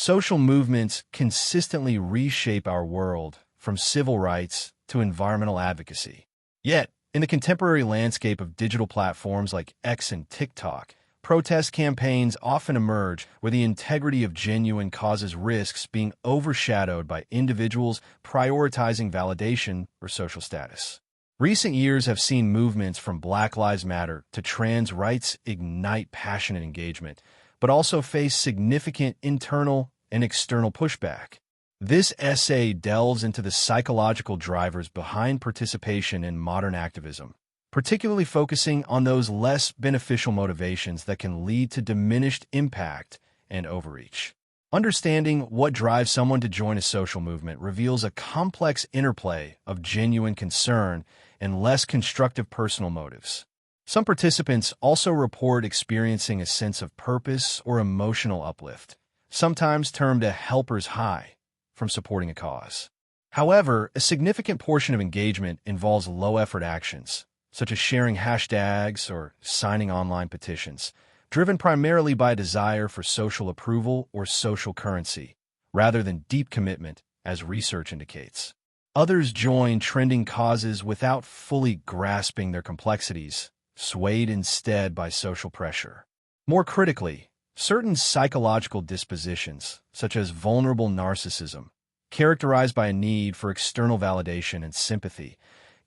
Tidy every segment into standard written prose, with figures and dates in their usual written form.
Social movements consistently reshape our world, from civil rights to environmental advocacy. Yet, in the contemporary landscape of digital platforms like X and TikTok, protest campaigns often emerge where the integrity of genuine causes risks being overshadowed by individuals prioritizing validation or social status. Recent years have seen movements from Black Lives Matter to trans rights ignite passionate engagement, but also face significant internal and external pushback. This essay delves into the psychological drivers behind participation in modern activism, particularly focusing on those less beneficial motivations that can lead to diminished impact and overreach. Understanding what drives someone to join a social movement reveals a complex interplay of genuine concern and less constructive personal motives. Some participants also report experiencing a sense of purpose or emotional uplift, sometimes termed a helper's high, from supporting a cause. However, a significant portion of engagement involves low-effort actions, such as sharing hashtags or signing online petitions, driven primarily by a desire for social approval or social currency, rather than deep commitment, as research indicates. Others join trending causes without fully grasping their complexities, swayed instead by social pressure. More critically, certain psychological dispositions, such as vulnerable narcissism, characterized by a need for external validation and sympathy,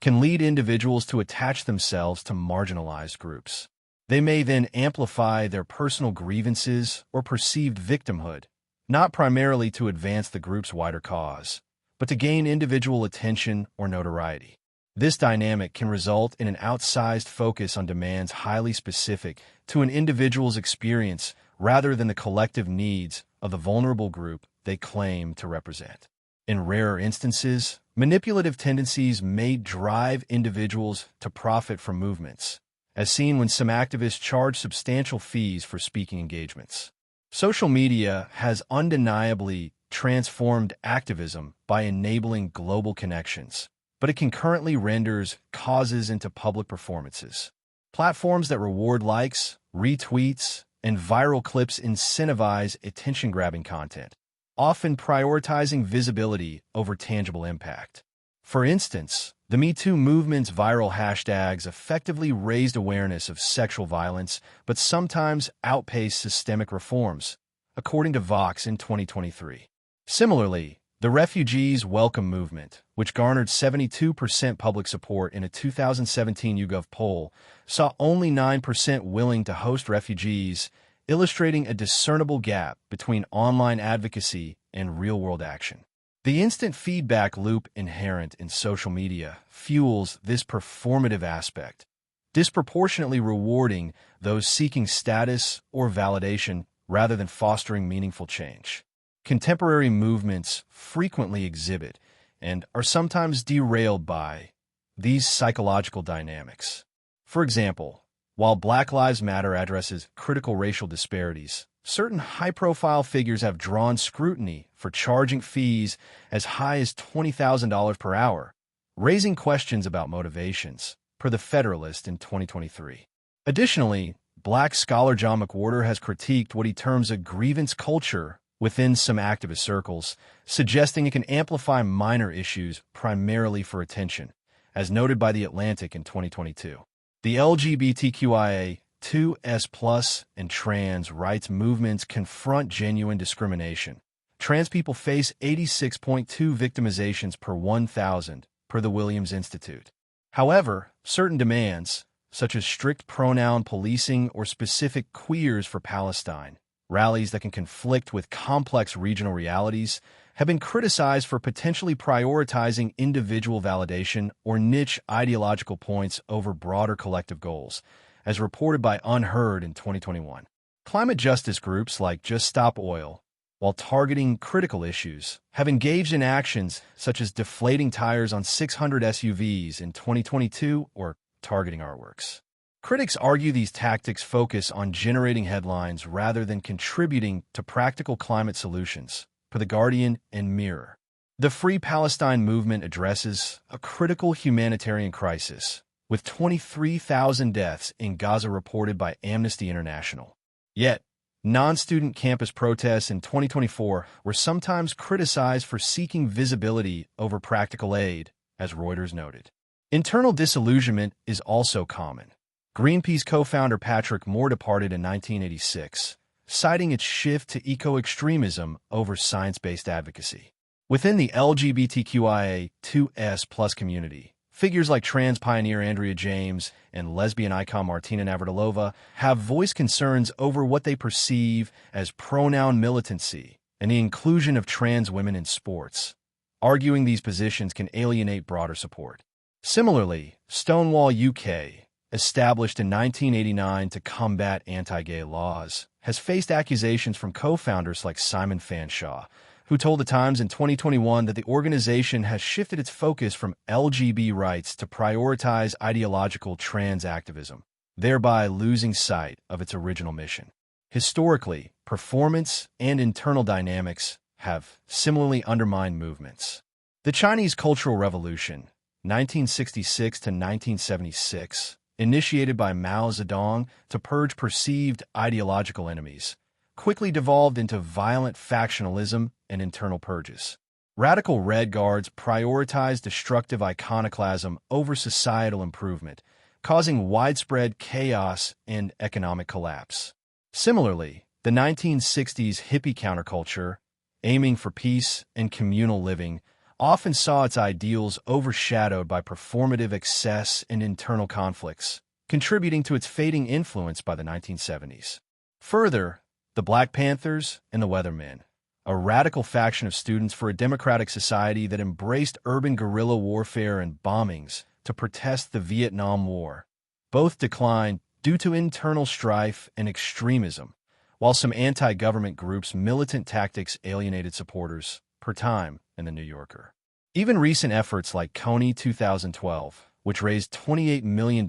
can lead individuals to attach themselves to marginalized groups. They may then amplify their personal grievances or perceived victimhood, not primarily to advance the group's wider cause, but to gain individual attention or notoriety. This dynamic can result in an outsized focus on demands highly specific to an individual's experience rather than the collective needs of the vulnerable group they claim to represent. In rarer instances, manipulative tendencies may drive individuals to profit from movements, as seen when some activists charge substantial fees for speaking engagements. Social media has undeniably transformed activism by enabling global connections, but it concurrently renders causes into public performances. Platforms that reward likes, retweets, and viral clips incentivize attention-grabbing content, often prioritizing visibility over tangible impact. For instance, the Me Too movement's viral hashtags effectively raised awareness of sexual violence, but sometimes outpaced systemic reforms, according to Vox in 2023. Similarly, the Refugees Welcome movement, which garnered 72% public support in a 2017 YouGov poll, saw only 9% willing to host refugees, illustrating a discernible gap between online advocacy and real-world action. The instant feedback loop inherent in social media fuels this performative aspect, disproportionately rewarding those seeking status or validation rather than fostering meaningful change. Contemporary movements frequently exhibit and are sometimes derailed by these psychological dynamics. For example, while Black Lives Matter addresses critical racial disparities, certain high-profile figures have drawn scrutiny for charging fees as high as $20,000 per hour, raising questions about motivations, per The Federalist in 2023. Additionally, Black scholar John McWhorter has critiqued what he terms a grievance culture within some activist circles, suggesting it can amplify minor issues primarily for attention, as noted by The Atlantic in 2022. The LGBTQIA2S+ and trans rights movements confront genuine discrimination. Trans people face 86.2 victimizations per 1,000, per the Williams Institute. However, certain demands, such as strict pronoun policing or specific queers for Palestine, rallies that can conflict with complex regional realities, have been criticized for potentially prioritizing individual validation or niche ideological points over broader collective goals, as reported by Unheard in 2021. Climate justice groups like Just Stop Oil, while targeting critical issues, have engaged in actions such as deflating tires on 600 SUVs in 2022 or targeting artworks. Critics argue these tactics focus on generating headlines rather than contributing to practical climate solutions, per The Guardian and Mirror. The Free Palestine movement addresses a critical humanitarian crisis, with 23,000 deaths in Gaza reported by Amnesty International. Yet, Non-student campus protests in 2024 were sometimes criticized for seeking visibility over practical aid, as Reuters noted. Internal disillusionment is also common. Greenpeace co-founder Patrick Moore departed in 1986, citing its shift to eco-extremism over science-based advocacy. Within the LGBTQIA2S+ community, figures like trans pioneer Andrea James and lesbian icon Martina Navratilova have voiced concerns over what they perceive as pronoun militancy and the inclusion of trans women in sports, arguing these positions can alienate broader support. Similarly, Stonewall UK, established in 1989 to combat anti-gay laws, has faced accusations from co-founders like Simon Fanshawe, who told The Times in 2021 that the organization has shifted its focus from LGBT rights to prioritize ideological trans activism, thereby losing sight of its original mission. Historically, performance and internal dynamics have similarly undermined movements. The Chinese Cultural Revolution, 1966 to 1976, initiated by Mao Zedong to purge perceived ideological enemies, quickly devolved into violent factionalism and internal purges. Radical Red Guards prioritized destructive iconoclasm over societal improvement, causing widespread chaos and economic collapse. Similarly, the 1960s hippie counterculture, aiming for peace and communal living, often saw its ideals overshadowed by performative excess and internal conflicts, contributing to its fading influence by the 1970s. Further, the Black Panthers and the Weathermen, a radical faction of students for a democratic society that embraced urban guerrilla warfare and bombings to protest the Vietnam War, both declined due to internal strife and extremism, while some anti-government groups' militant tactics alienated supporters, per Time and The New Yorker. Even recent efforts like Kony 2012, which raised $28 million,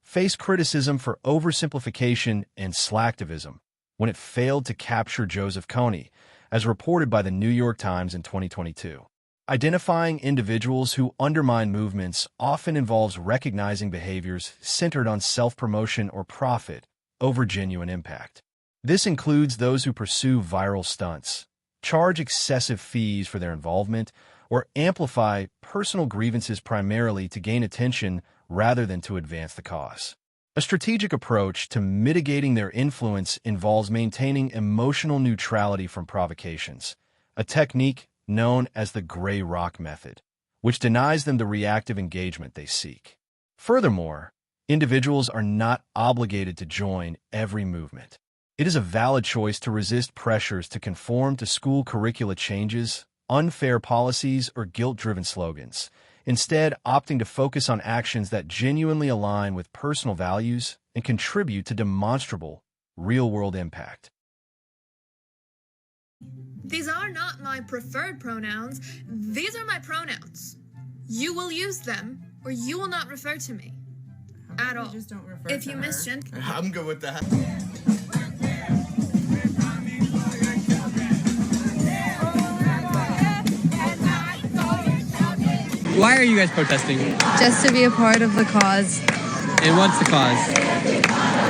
faced criticism for oversimplification and slacktivism when it failed to capture Joseph Kony, as reported by The New York Times in 2022. Identifying individuals who undermine movements often involves recognizing behaviors centered on self-promotion or profit over genuine impact. This includes those who pursue viral stunts, charge excessive fees for their involvement, or amplify personal grievances primarily to gain attention rather than to advance the cause. A strategic approach to mitigating their influence involves maintaining emotional neutrality from provocations, a technique known as the gray rock method, which denies them the reactive engagement they seek. Furthermore, individuals are not obligated to join every movement. It is a valid choice to resist pressures to conform to school curricula changes, unfair policies, or guilt-driven slogans, instead opting to focus on actions that genuinely align with personal values and contribute to demonstrable, real-world impact. These are not my preferred pronouns. These are my pronouns. You will use them, or you will not refer to me. At all. Just don't refer if to you her. misgender. I'm good with that. Why are you guys protesting? Just to be a part of the cause. And what's the cause?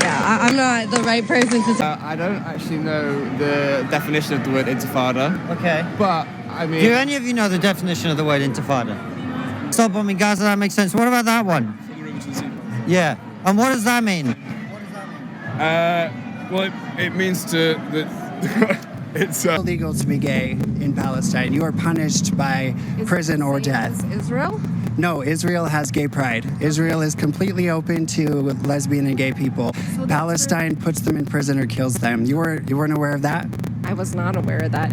Yeah, I'm not the right person to I don't actually know the definition of the word intifada. Okay. But, I mean... Do any of you know the definition of the word intifada? Stop bombing Gaza, that makes sense. What about that one? Yeah. And what does that mean? Well, it means to... It's illegal to be gay in Palestine. You are punished by prison or death. Israel? No, Israel has gay pride. Israel is completely open to lesbian and gay people. Palestine puts them in prison or kills them. You weren't aware of that? I was not aware of that.